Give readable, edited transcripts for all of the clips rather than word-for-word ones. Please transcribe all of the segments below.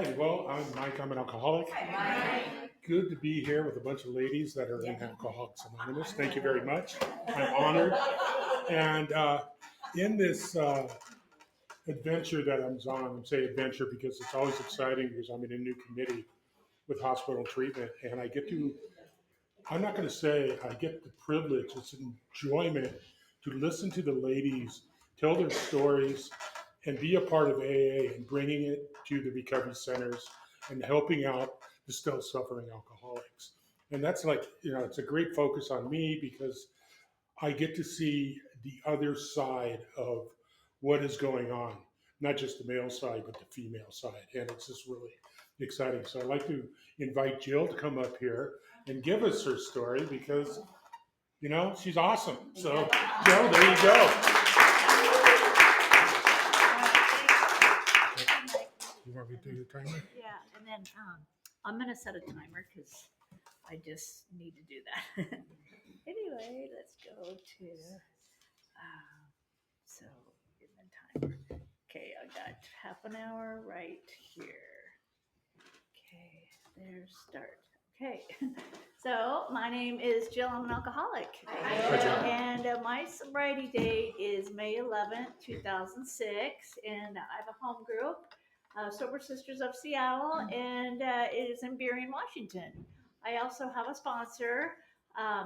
righty. Well, I'm Mike. I'm an alcoholic. Good to be here with a bunch of ladies that are in Alcoholics Anonymous. Thank you very much. I'm honored. And in this adventure that I'm on, I say adventure because it's always exciting because I'm in a new committee with hospital treatment. And I get to, I'm not going to say I get the privilege, it's an enjoyment to listen to the ladies tell their stories and be a part of AA and bringing it to the recovery centers and helping out the still suffering alcoholics. And that's like, it's a great focus on me because I get to see the other side of what is going on, not just the male side, but the female side. And it's just really exciting. So I'd like to invite Jill to come up here and give us her story because, she's awesome. So, Jill, there you go. You want me to do your timer? Yeah, and then I'm gonna set a timer because I just need to do that. Anyway, let's go to so in the timer. Okay, I got half an hour right here. Okay, there's start. Okay, so my name is Jill. I'm an alcoholic. Hi, Jill. And my sobriety date is May 11th, 2006, and I have a home group, Sober Sisters of Seattle, and it is in Burien, Washington. I also have a sponsor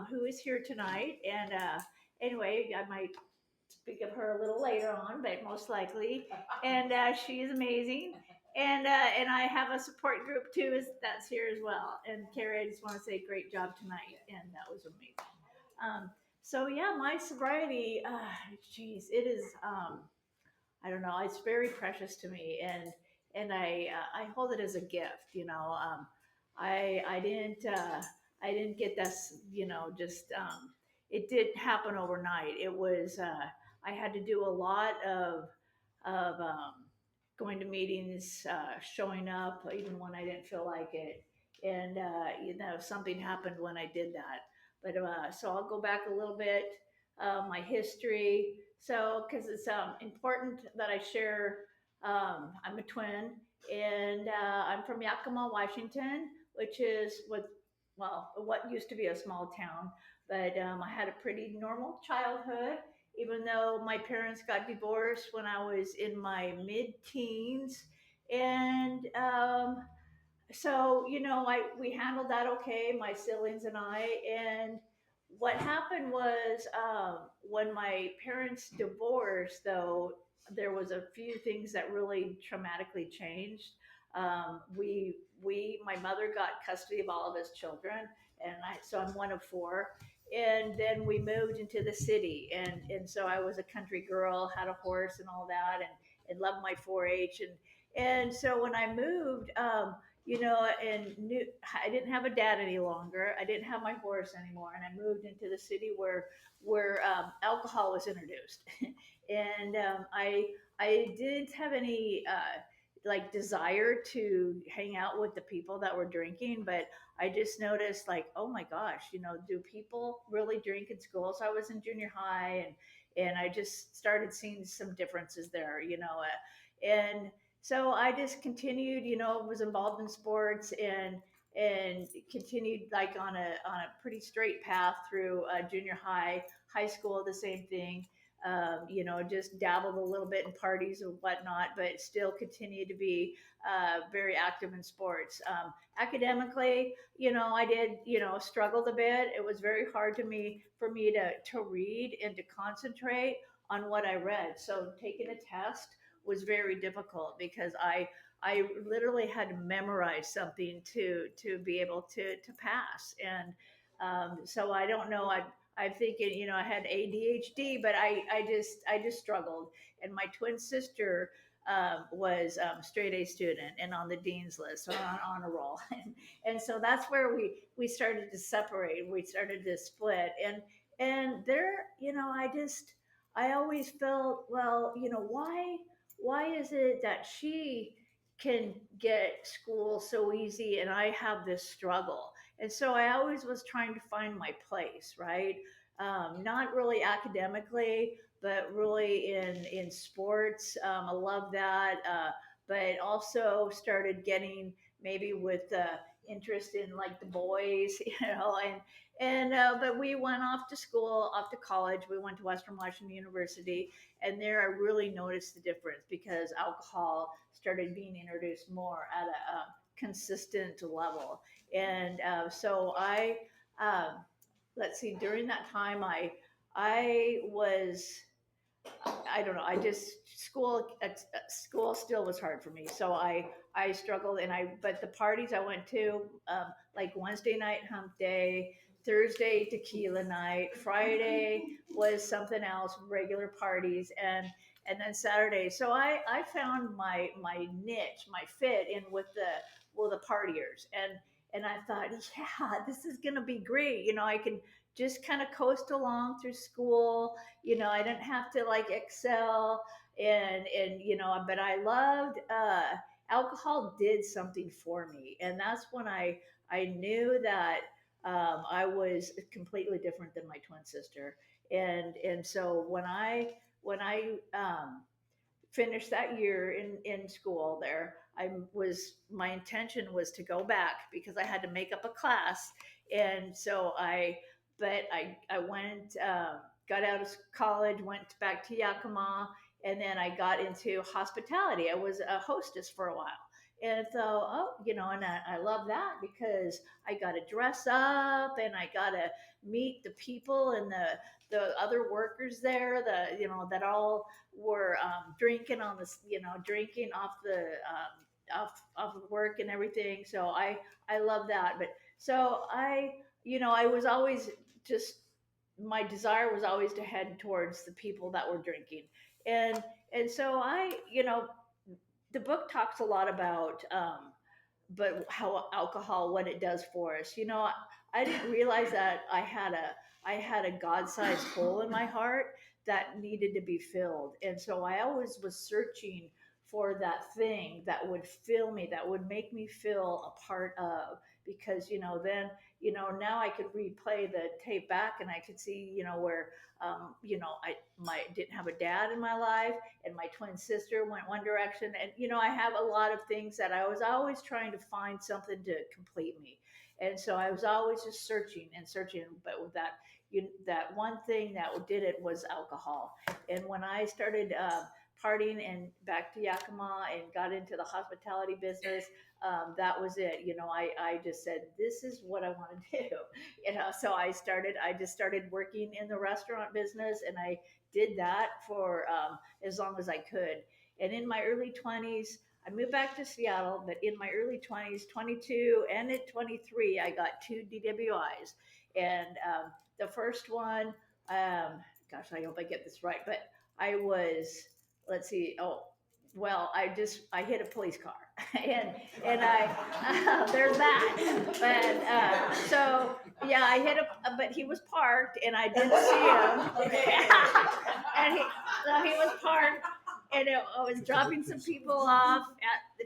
who is here tonight, and anyway, I might speak of her a little later on, but most likely, and she is amazing. And I have a support group too, that's here as well. And Carrie, I just want to say great job tonight, and that was amazing. So yeah, my sobriety, geez, it is. I don't know. It's very precious to me, and I hold it as a gift. I didn't get this. Just it didn't happen overnight. It was I had to do a lot of going to meetings, showing up even when I didn't feel like it, and something happened when I did that. But so I'll go back a little bit, my history. So because it's important that I share. I'm a twin, and I'm from Yakima, Washington, which is what used to be a small town. But I had a pretty normal childhood, even though my parents got divorced when I was in my mid-teens, and so we handled that okay, my siblings and I. And what happened was when my parents divorced, though, there was a few things that really traumatically changed. My mother got custody of all of his children, and so I'm one of four. And then we moved into the city, and so I was a country girl, had a horse and all that, and loved my 4-H. And so when I moved, and knew I didn't have a dad any longer. I didn't have my horse anymore, and I moved into the city where alcohol was introduced, and I didn't have any like desire to hang out with the people that were drinking, but I just noticed like, oh my gosh, do people really drink in school? So I was in junior high, and I just started seeing some differences there, and so I just continued, was involved in sports, and continued like on a pretty straight path through junior high school, the same thing. Just dabbled a little bit in parties and whatnot, but still continued to be very active in sports. Academically, I did, struggled a bit. It was very hard for me to read and to concentrate on what I read. So taking a test was very difficult because I literally had to memorize something to be able to pass. And so I don't know. I'm thinking, I had ADHD, but I just struggled. And my twin sister was straight A student and on the dean's list, so on honor roll, and so that's where we started to separate. We started to split, and there, I always felt, well, why is it that she can get school so easy and I have this struggle? And so I always was trying to find my place, right? Not really academically, but really in sports. I love that. but also started getting maybe with interest in like the boys, but we went off to school, off to college. We went to Western Washington University, and there I really noticed the difference because alcohol started being introduced more at a consistent level. And so um, let's see, during that time, I was, I don't know, I just school still was hard for me. So I struggled, but the parties I went to, like Wednesday night hump day, Thursday tequila night, Friday was something else, regular parties, and then Saturday. So I found my niche, my fit in with the partiers, and I thought, yeah, this is gonna be great. I can just kind of coast along through school. I didn't have to like excel, and but I loved alcohol did something for me, and that's when I knew that I was completely different than my twin sister. And so when I finished that year in school there, my intention was to go back because I had to make up a class. And so I went, got out of college, went back to Yakima, and then I got into hospitality. I was a hostess for a while. And so, and I love that because I got to dress up and I got to meet the people and the other workers there, that all were drinking on this, drinking off off of work and everything. So I love that. But so I was always just, my desire was always to head towards the people that were drinking, and so the book talks a lot about but how alcohol, what it does for us. I didn't realize that I had a God-sized hole in my heart that needed to be filled, and so I always was searching for that thing that would fill me, that would make me feel a part of. Because then now I could replay the tape back and I could see where I didn't have a dad in my life, and my twin sister went one direction, and I have a lot of things that I was always trying to find something to complete me. And so I was always just searching and searching, but with that one thing that did it was alcohol. And when I started partying and back to Yakima and got into the hospitality business, that was it. I just said, this is what I want to do. So I just started working in the restaurant business, and I did that for as long as I could. And in my early 20s, I moved back to Seattle, but in my early 20s, 22 and at 23, I got two DWIs. And the first one, gosh, I hope I get this right, but I was, let's see, I hit a police car, and there's that. But so yeah, I hit but he was parked, and I didn't see him, and he was parked, and I was dropping some people off at the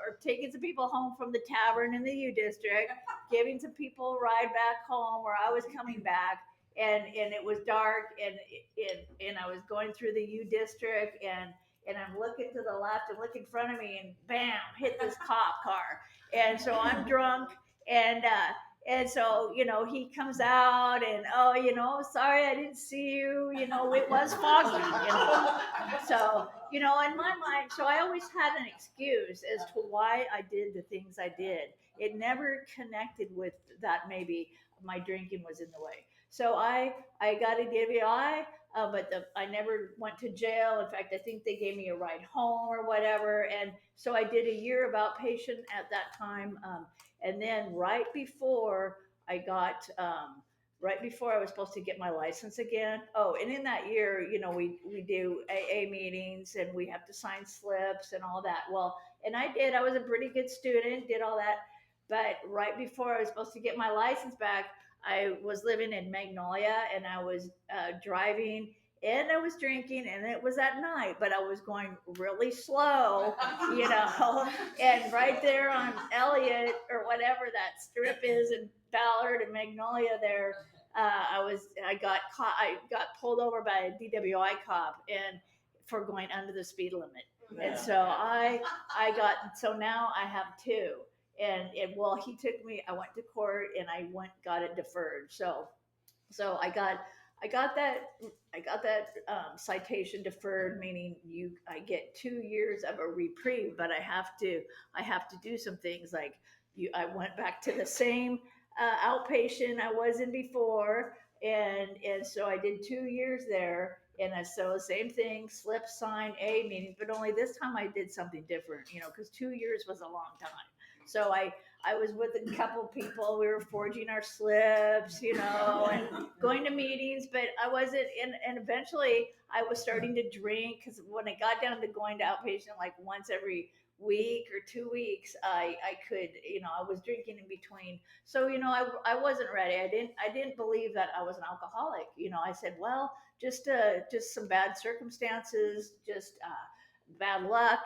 or taking some people home from the tavern in the U District, giving some people a ride back home, or I was coming back, and it was dark, and I was going through the U District, and I'm looking to the left and look in front of me, and bam, hit this cop car. And so I'm drunk, and so he comes out, and sorry, I didn't see you. It was foggy. So in my mind, so I always had an excuse as to why I did the things I did. It never connected with that maybe my drinking was in the way. So I got a DWI, but I never went to jail. In fact, I think they gave me a ride home or whatever. And so I did a year of outpatient at that time. And then right before I was supposed to get my license again. Oh, and in that year, we do AA meetings, and we have to sign slips and all that. Well, and I did. I was a pretty good student, did all that. But right before I was supposed to get my license back, I was living in Magnolia, and I was driving, and I was drinking, and it was at night, but I was going really slow, and right there on Elliott or whatever that strip is in Ballard and Magnolia there, I got caught, I got pulled over by a DWI cop and for going under the speed limit. And so I got, so now I have two. And well, he took me, I went to court and got it deferred. So I got that, citation deferred, meaning I get 2 years of a reprieve, but I have to do some things like I went back to the same outpatient I was in before, and so I did 2 years there, and so same thing, slip, sign, A meeting, but only this time I did something different, because 2 years was a long time. So I was with a couple people. We were forging our slips, and going to meetings, but I wasn't. And eventually, I was starting to drink because when I got down to going to outpatient like once every week or 2 weeks, I could, I was drinking in between. So I wasn't ready. I didn't believe that I was an alcoholic. I said, well, just some bad circumstances, just bad luck,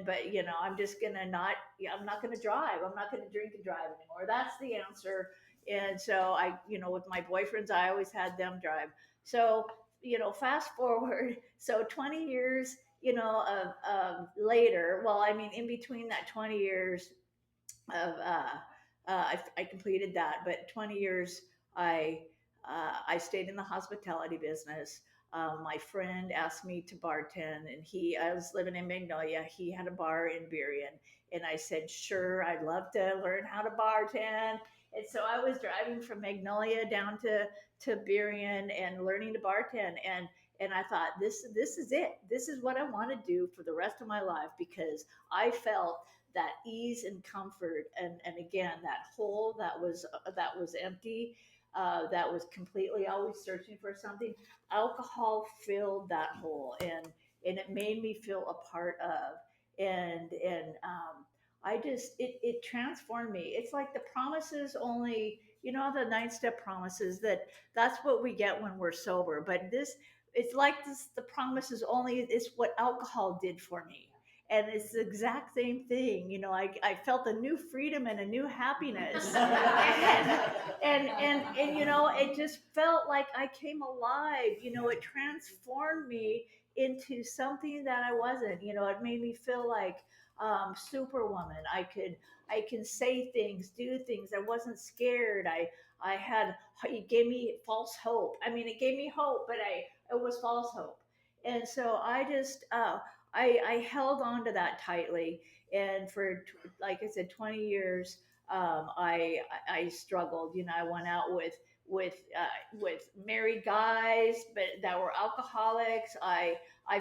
but I'm just gonna not, I'm not gonna drive, I'm not gonna drink and drive anymore, that's the answer. And so with my boyfriends, I always had them drive. So fast forward, so 20 years, of later, well, I mean, in between that 20 years of I completed that, but 20 years I I stayed in the hospitality business. My friend asked me to bartend, and I was living in Magnolia. He had a bar in Burien, and I said, "Sure, I'd love to learn how to bartend." And so I was driving from Magnolia down to Burien and learning to bartend, and I thought, this is it. This is what I want to do for the rest of my life, because I felt that ease and comfort, and again, that hole that was empty, that was completely always searching for something. Alcohol filled that hole, and it made me feel a part of, and I just, it transformed me. It's like the promises only, the 9 step promises, that's what we get when we're sober, but this, it's like this, the promises only, it's what alcohol did for me. And it's the exact same thing. I felt a new freedom and a new happiness. And it just felt like I came alive. It transformed me into something that I wasn't. It made me feel like superwoman. I can say things, do things. I wasn't scared. I had, it gave me false hope. I mean, it gave me hope, but it was false hope. And so I just, I held on to that tightly, and for like I said, 20 years, I struggled. I went out with married guys, but that were alcoholics. I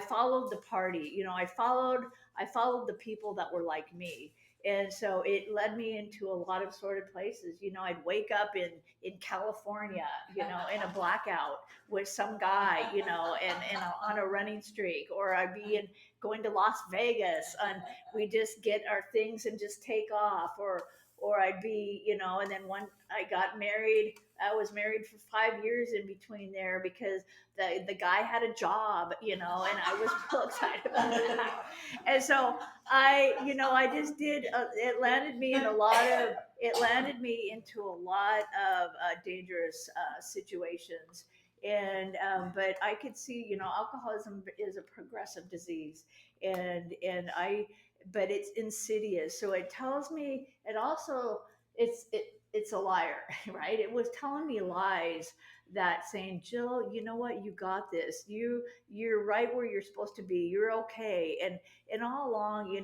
followed the party. I followed the people that were like me. And so it led me into a lot of sordid places. I'd wake up in California, in a blackout with some guy, on a running streak, or I'd be going to Las Vegas, and we just get our things and just take off, or I'd be, and then when I got married, I was married for 5 years in between there, because the guy had a job, and I was real excited about that. And so I just did, it landed me into a lot of dangerous situations. But I could see, alcoholism is a progressive disease, and but it's insidious. So it tells me, it also, it's a liar, right? It was telling me lies, that saying, Jill, you know what, you got this. You're right where you're supposed to be. You're okay. And all along,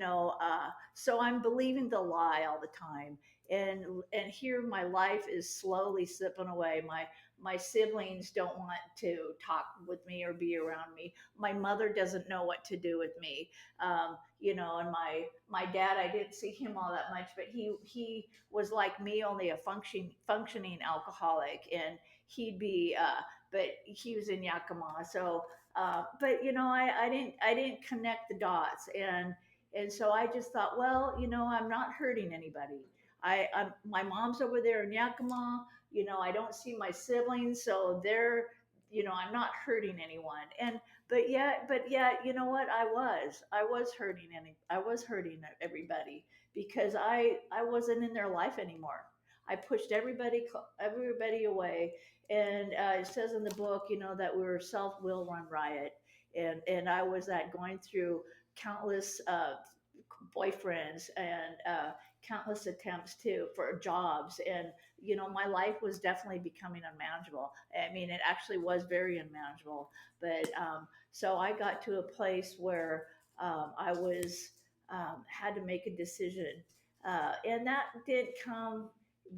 so I'm believing the lie all the time. And here my life is slowly slipping away. My siblings don't want to talk with me or be around me. My mother doesn't know what to do with me. And my dad, I didn't see him all that much, but he was like me, only a functioning alcoholic, and he'd be, but he was in Yakima. So, but I didn't connect the dots, and so I just thought, well, I'm not hurting anybody. My mom's over there in Yakima. I don't see my siblings, so they're, I'm not hurting anyone. And but yet, you know what? I was hurting, I was hurting everybody, because I wasn't in their life anymore. I pushed everybody away. And it says in the book, that we're self will run riot. and I was going through countless boyfriends and countless attempts for jobs, and my life was definitely becoming unmanageable. I mean, it actually was very unmanageable. But so I got to a place where I was had to make a decision, and that did come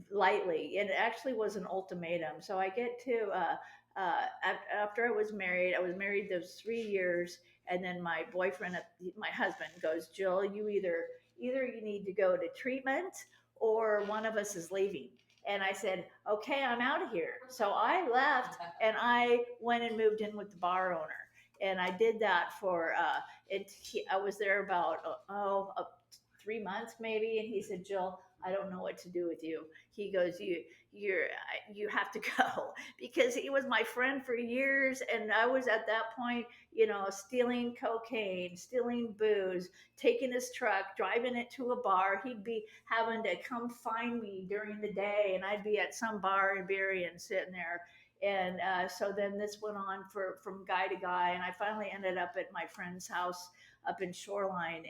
lightly. And it actually was an ultimatum. So I get to after I was married those 3 years, and then my boyfriend, my husband, goes, Jill, either you need to go to treatment or one of us is leaving. And I said, okay, I'm out of here. So I left and I went and moved in with the bar owner. And I did that for I was there about 3 months maybe, and he said, Jill, I don't know what to do with you. He goes, you have to go, because he was my friend for years, and I was at that point, stealing cocaine, stealing booze, taking his truck, driving it to a bar. He'd be having to come find me during the day, and I'd be at some bar in Berrien sitting there. And so then this went on from guy to guy, and I finally ended up at my friend's house up in Shoreline,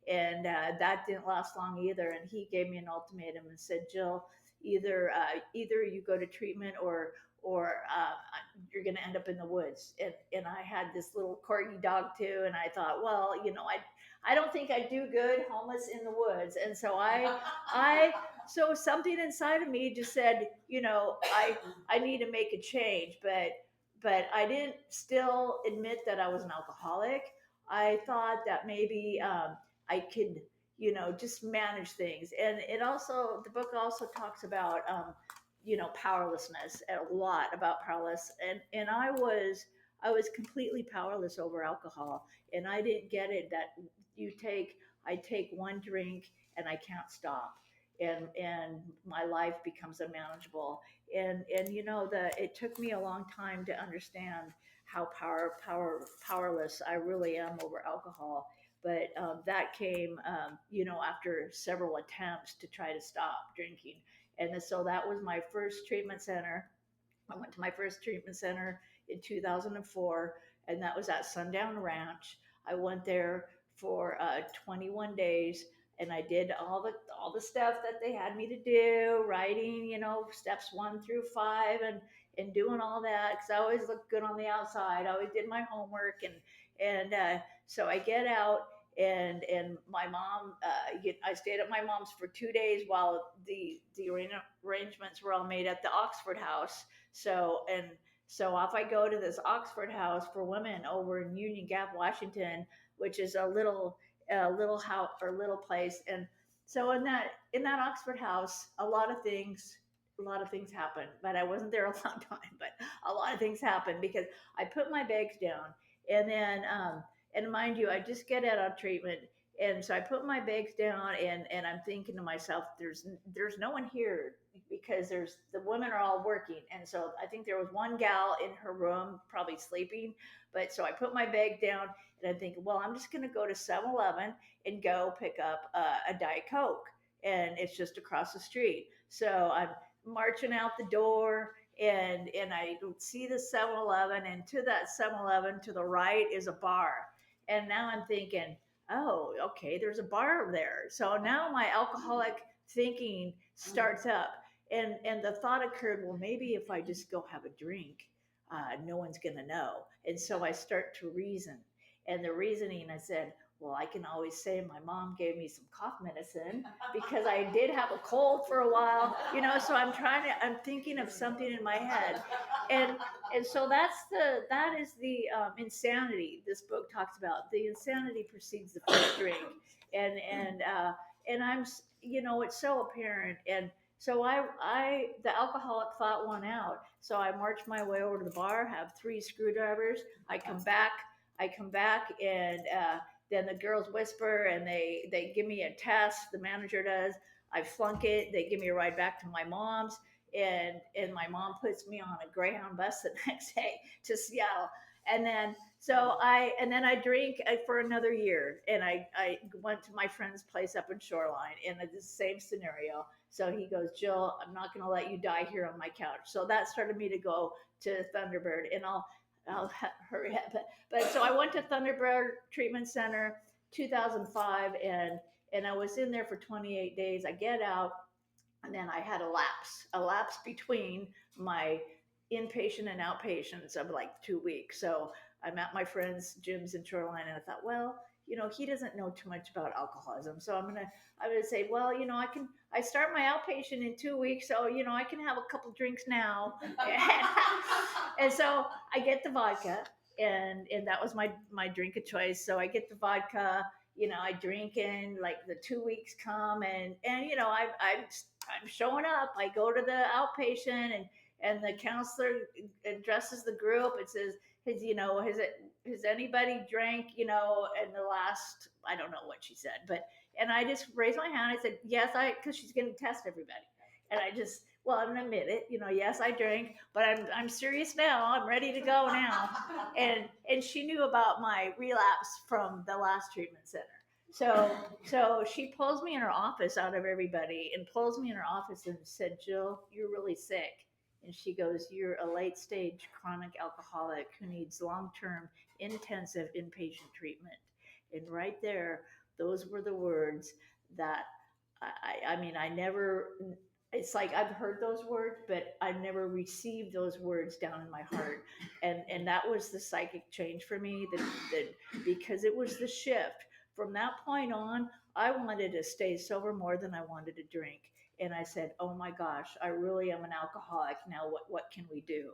and that didn't last long either. And he gave me an ultimatum and said, Jill, either you go to treatment or you're going to end up in the woods. And I had this little corgi dog too, and I thought, well, I don't think I do good homeless in the woods. And so I so something inside of me just said, I need to make a change. But I didn't still admit that I was an alcoholic. I thought that maybe I could, just manage things. And the book also talks about, powerlessness, a lot about powerless. And I was completely powerless over alcohol. And I didn't get it that I take one drink and I can't stop. And my life becomes unmanageable. And it took me a long time to understand how powerless I really am over alcohol. But that came, after several attempts to try to stop drinking. And so that was my first treatment center. I went to my first treatment center in 2004, and that was at Sundown Ranch. I went there for 21 days, and I did all the stuff that they had me to do, writing, steps 1 through 5, and doing all that, because I always looked good on the outside. I always did my homework, and so I get out. And my mom, I stayed at my mom's for 2 days while the arrangements were all made at the Oxford House. So off I go to this Oxford House for women over in Union Gap, Washington, which is a little house or little place. And so in that Oxford House, a lot of things happened. But I wasn't there a long time. But a lot of things happened because I put my bags down, and then and mind you, I just get out of treatment. And so I put my bags down, and I'm thinking to myself, there's no one here, because the women are all working. And so I think there was one gal in her room probably sleeping. But so I put my bag down, and I'm thinking, well, I'm just going to go to 7-Eleven and go pick up a Diet Coke. And it's just across the street. So I'm marching out the door, and I see the 7-Eleven, and to that 7-Eleven to the right is a bar. And now I'm thinking, oh, okay, there's a bar there. So now my alcoholic thinking starts up. And the thought occurred, well, maybe if I just go have a drink, no one's going to know. And so I start to reason. And the reasoning, I said, well, I can always say my mom gave me some cough medicine because I did have a cold for a while, so I'm thinking of something in my head. And and so that is the insanity this book talks about. The insanity precedes the first drink. And it's so apparent. And so the alcoholic thought won out. So I marched my way over to the bar, have 3 screwdrivers. I come back, and then the girls whisper, and they give me a test. The manager does. I flunk it. They give me a ride back to my mom's, and my mom puts me on a Greyhound bus the next day to Seattle. And then I drink for another year, and I went to my friend's place up in Shoreline in the same scenario. So he goes, Jill, I'm not going to let you die here on my couch. So that started me to go to Thunderbird, and I'll hurry up. But so I went to Thunderbird Treatment Center 2005, and I was in there for 28 days. I get out, and then I had a lapse between my inpatient and outpatients of like 2 weeks. So I'm at my friend's gyms in Shoreline, and I thought, well, he doesn't know too much about alcoholism, so I'm gonna say, well, I start my outpatient in 2 weeks, so I can have a couple drinks now, and so I get the vodka, and that was my drink of choice. So I get the vodka, I drink in, like, the 2 weeks come, and I'm showing up. I go to the outpatient, and the counselor addresses the group. It says, has anybody drank, in the last, I don't know what she said, and I just raised my hand. I said, yes, because she's going to test everybody. And well, I'm going to admit it, yes, I drank, but I'm serious now. I'm ready to go now. And she knew about my relapse from the last treatment center. So she pulls me in her office out of everybody, and pulls me in her office and said, Jill, you're really sick. And she goes, you're a late stage chronic alcoholic who needs long term intensive inpatient treatment. And right there, those were the words that I mean, I never, it's like I've heard those words, but I never received those words down in my heart. And that was the psychic change for me, because it was the shift. From that point on, I wanted to stay sober more than I wanted to drink. And I said, oh my gosh, I really am an alcoholic. Now what can we do?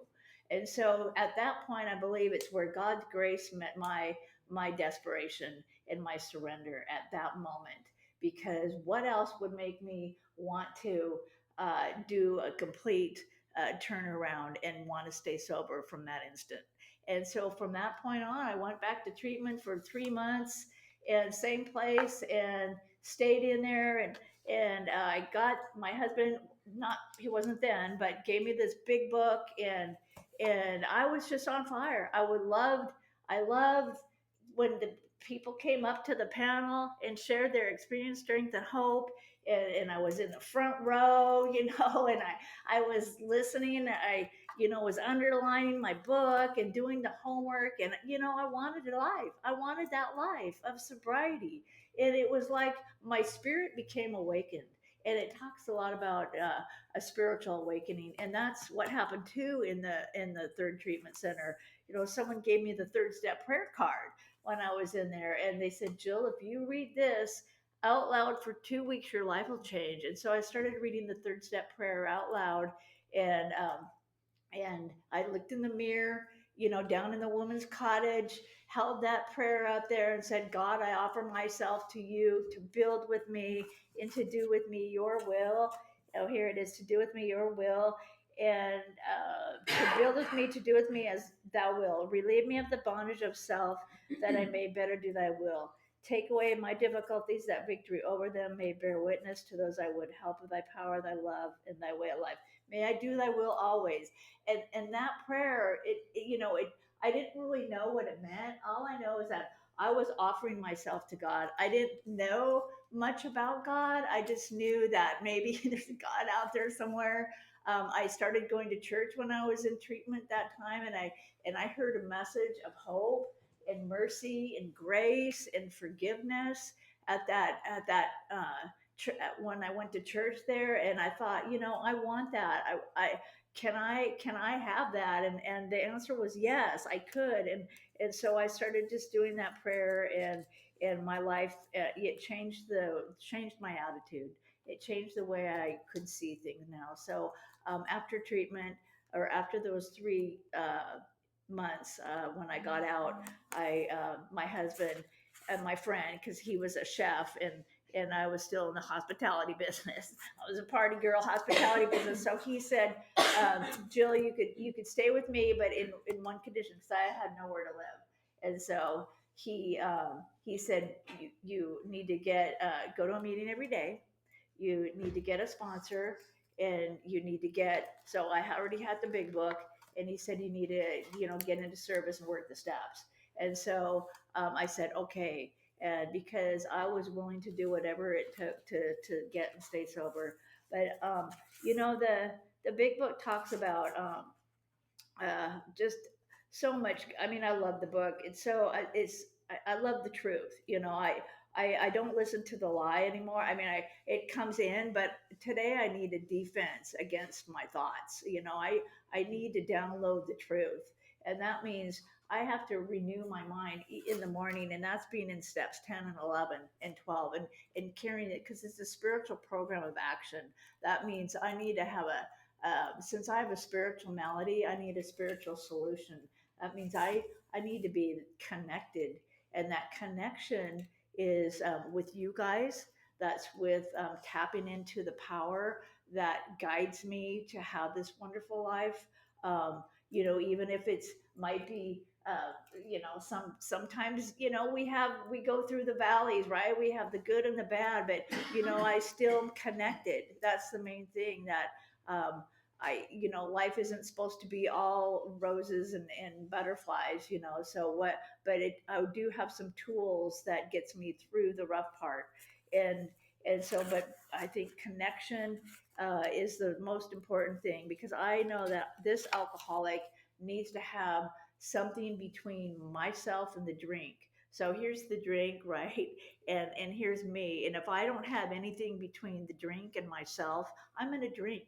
And so at that point, I believe it's where God's grace met my desperation and my surrender at that moment. Because what else would make me want to do a complete turnaround and want to stay sober from that instant? And so from that point on, I went back to treatment for 3 months, and same place, and stayed in there, and I got my husband, not, he wasn't then, but gave me this big book, and I was just on fire. I loved when the people came up to the panel and shared their experience, strength, and hope. And I was in the front row, and I was listening. I, was underlining my book and doing the homework. And, I wanted a life. I wanted that life of sobriety. And it was like my spirit became awakened. And it talks a lot about a spiritual awakening. And that's what happened too in the third treatment center. Someone gave me the third step prayer card when I was in there, and they said, Jill, if you read this out loud for 2 weeks, your life will change. And so I started reading the third step prayer out loud, and I looked in the mirror, down in the woman's cottage, held that prayer out there and said, God, I offer myself to you to build with me and to do with me your will. Oh, here it is, to do with me your will, and to build with me, to do with me as thou will. Relieve me of the bondage of self, that I may better do thy will. Take away my difficulties, that victory over them may bear witness to those I would help with thy power, thy love, and thy way of life. May I do thy will always. And that prayer, I didn't really know what it meant. All I know is that I was offering myself to God. I didn't know much about God. I just knew that maybe there's a God out there somewhere. I started going to church when I was in treatment that time, and I heard a message of hope and mercy and grace and forgiveness when I went to church there. And I thought, I want that. Can I have that? And the answer was yes, I could. And so I started just doing that prayer, and my life, it changed my attitude. It changed the way I could see things now. So after treatment, or after those 3 months, when I got out, my husband and my friend, because he was a chef, and I was still in the hospitality business. I was a party girl, hospitality business. So he said, Jill, you could stay with me, but in one condition, because I had nowhere to live. And so he said, you need to go to a meeting every day. You need to get a sponsor, and you need to so I already had the big book, and he said, you need to, get into service and work the steps. And so I said, okay. And because I was willing to do whatever it took to get and stay sober. But, the big book talks about just so much. I mean, I love the book. I love the truth. I don't listen to the lie anymore. I mean, it comes in, but today I need a defense against my thoughts. I need to download the truth, and that means I have to renew my mind in the morning, and that's being in steps 10 and 11 and 12, and carrying it because it's a spiritual program of action. That means I need to have since I have a spiritual malady, I need a spiritual solution. That means I need to be connected, and that connection is with you guys. That's with tapping into the power that guides me to have this wonderful life. Even if it's might be sometimes we go through the valleys, right? We have the good and the bad, but I still am connected. That's the main thing. That um, life isn't supposed to be all roses and butterflies, so what, but I do have some tools that gets me through the rough part. And and so but I think connection is the most important thing, because I know that this alcoholic needs to have something between myself and the drink. So here's the drink, right? And here's me. And if I don't have anything between the drink and myself, I'm going to drink,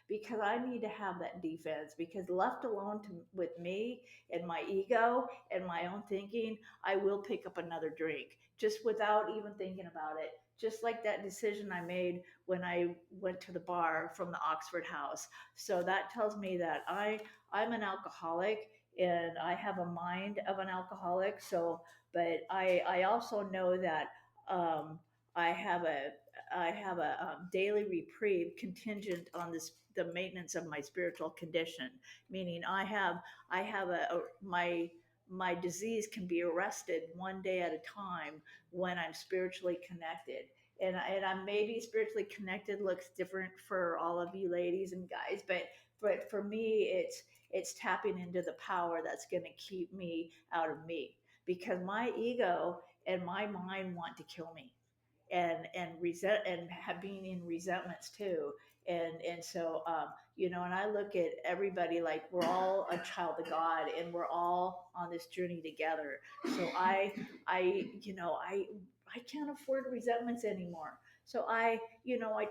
because I need to have that defense. Because left alone with me and my ego and my own thinking, I will pick up another drink just without even thinking about it. Just like that decision I made when I went to the bar from the Oxford House. So that tells me that I'm an alcoholic, and I have a mind of an alcoholic. So, but I also know that um, I have a daily reprieve contingent on the maintenance of my spiritual condition. Meaning, I have my disease can be arrested one day at a time when I'm spiritually connected. And I'm maybe spiritually connected looks different for all of you ladies and guys, but for me, it's tapping into the power that's going to keep me out of me, because my ego and my mind want to kill me, and resent, and have being in resentments too. And and I look at everybody like we're all a child of God, and we're all on this journey together. So I can't afford resentments anymore. So I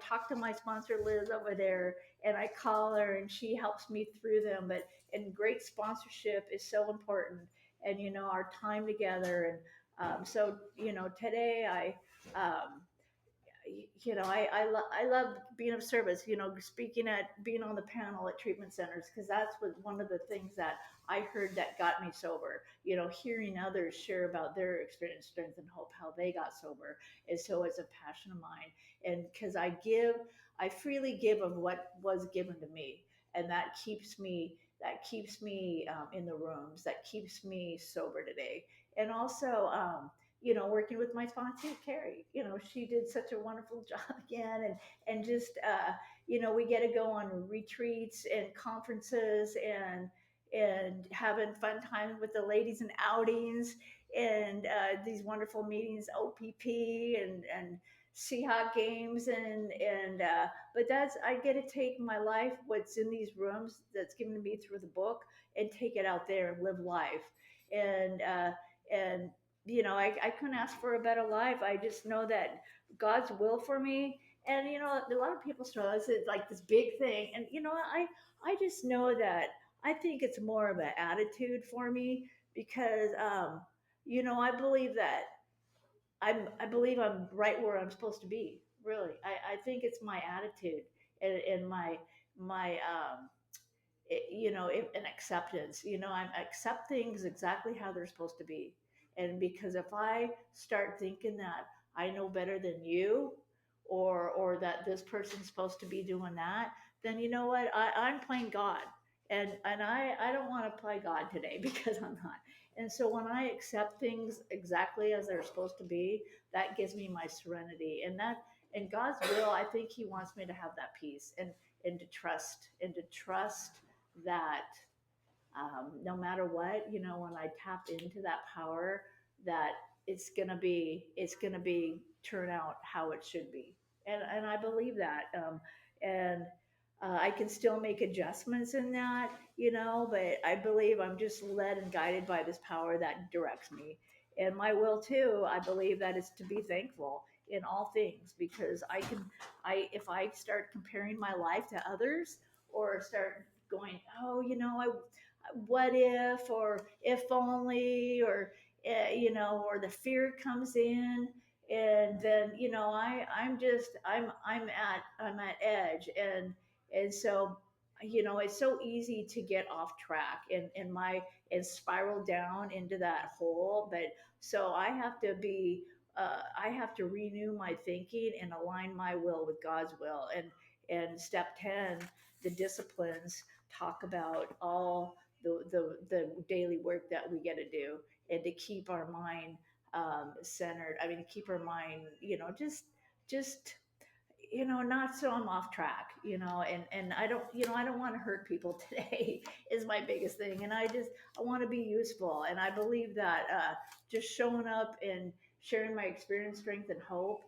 talk to my sponsor Liz over there, and I call her, and she helps me through them. But and great sponsorship is so important, and our time together. And so today um, I love being of service, speaking at being on the panel at treatment centers, because that's one of the things that I heard that got me sober. Hearing others share about their experience, strength, and hope, how they got sober. And so it's a passion of mine. And because I freely give of what was given to me. And that keeps me in the rooms, that keeps me sober today. And also, working with my sponsor, Carrie. She did such a wonderful job again, and just we get to go on retreats and conferences, and having fun times with the ladies and outings, and these wonderful meetings, OPP and Seahawk games, but I get to take my life, what's in these rooms that's given to me through the book, and take it out there and live life. And I couldn't ask for a better life. I just know that God's will for me. And a lot of people struggle. It's like this big thing, and I just know that I think it's more of an attitude for me, because I believe that I believe I'm right where I'm supposed to be. Really, I think it's my attitude, and my an acceptance. I accept things exactly how they're supposed to be. And because if I start thinking that I know better than you, or that this person's supposed to be doing that, then you know what? I'm playing God. And I don't want to play God today because I'm not. And so when I accept things exactly as they're supposed to be, that gives me my serenity. And God's will, I think He wants me to have that peace, and to trust that no matter what, when I tap into that power, that it's gonna be turn out how it should be. And I believe that. And I can still make adjustments in that, but I believe I'm just led and guided by this power that directs me. And my will too, I believe that is to be thankful in all things, because if I start comparing my life to others, or start going, oh, what if, or if only, or, or the fear comes in, and then, I'm at edge, and so, it's so easy to get off track, and spiral down into that hole. But so I have to renew my thinking and align my will with God's will. And step 10, the disciplines talk about all the daily work that we get to do, and to keep our mind centered. I mean, to keep our mind, just not so I'm off track, and I don't want to hurt people today is my biggest thing. And I want to be useful. And I believe that just showing up and sharing my experience, strength, and hope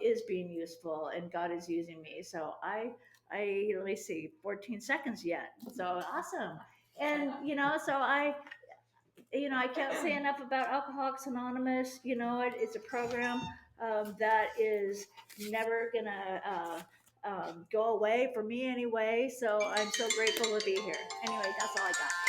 is being useful, and God is using me. So let me see, 14 seconds yet. So awesome. And, so I can't say enough about Alcoholics Anonymous. It's a program that is never gonna go away for me anyway. So I'm so grateful to be here. Anyway, that's all I got.